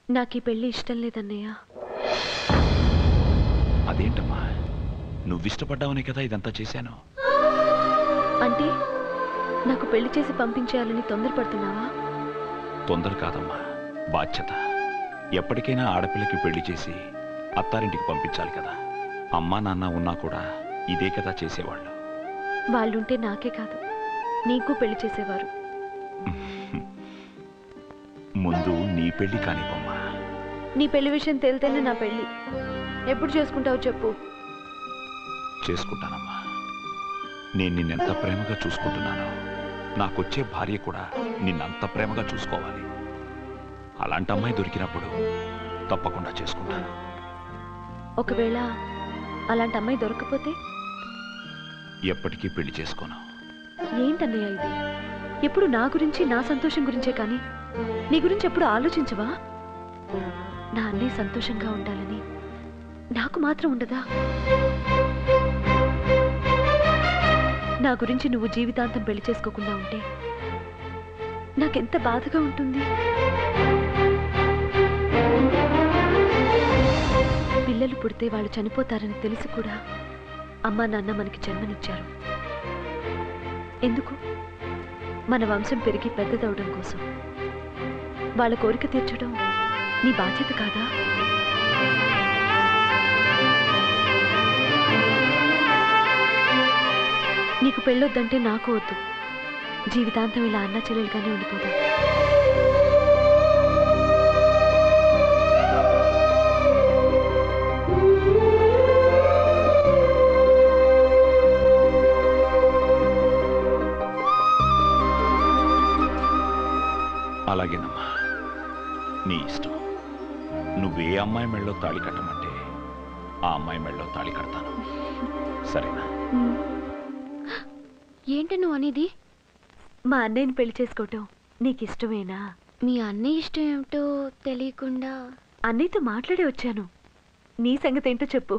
నాకు ఈ పెళ్లి ఇష్టం లేదన్నయ్య. అదేంటమ్మా, నువ్విష్టపడ్డావనే కదా ఇదంతా చేశాను. అంటే నాకు పెళ్లి చేసి పంపించేయాలని తొందరపడుతున్నావా? తొందర కాదమ్మా, బాధ్యత. ఎప్పటికైనా ఆడపిల్లకి పెళ్లి చేసి అత్తారింటికి పంపించాలి కదా. అమ్మా నాన్న ఉన్నా కూడా ఇదే కదా చేసేవాళ్ళు. వాళ్ళుంటే నాకే కాదు నీకు పెళ్లి చేసేవారు. ముందు నీ పెళ్లి కానివ్వమ్మా. నీ పెళ్లి విషయం తేలితేనే నా పెళ్లి. ఎప్పుడు చేసుకుంటావు చెప్పు. చేసుకుంటానమ్మా. నేను నిన్నెంత ప్రేమగా చూసుకుంటున్నానో నాకొచ్చే భార్య కూడా నిన్నంత ప్రేమగా చూసుకోవాలి. అలాంటి అమ్మాయి దొరికినప్పుడు తప్పకుండా చేసుకుంటాను. ఒకవేళ అలాంటి అమ్మాయి దొరకకపోతే? ఎప్పటికీ పెళ్లి చేసుకోను. ఏంటన్నయ్య ఇది? ఎప్పుడు నా గురించి నా సంతోషం గురించే కానీ నీ గురించి ఎప్పుడు ఆలోచించవా? నా అన్నయ్య సంతోషంగా ఉండాలని నాకు మాత్రం ఉండదా? నా గురించి నువ్వు జీవితాంతం పెళ్లి చేసుకోకుండా ఉంటే నాకెంత బాధగా ఉంటుంది. పిల్లలు పుడితే వాళ్ళు చనిపోతారని తెలిసి కూడా అమ్మా నాన్న మనకి జన్మనిచ్చారు. ఎందుకు? మన వంశం పెరిగి పెద్దదవడం కోసం. వాళ్ళ కోరిక తీర్చడం నీ బాధ్యత కాదా? నీకు పెళ్ళొద్దంటే నాకు వద్దు. జీవితాంతం ఇలా అన్నా చెల్లెలుగానే ఉండిపోతాం. అలాగేనమ్మా, నీ ఇష్టం. నువ్వే అమ్మాయి మెళ్ళో తాళి కట్టమంటే ఆ అమ్మాయి మెళ్ళో తాళి కడతాను. సరేనా? ఏంటి నువ్వు అనేది? మా అన్నయ్యని పెళ్లి చేసుకోవటం నీకు ఇష్టమేనా? మీ అన్నయ్య ఇష్టం ఏమిటో తెలియకుండా అన్నయ్యతో మాట్లాడే వచ్చాను. నీ సంగతి ఏంటో చెప్పు.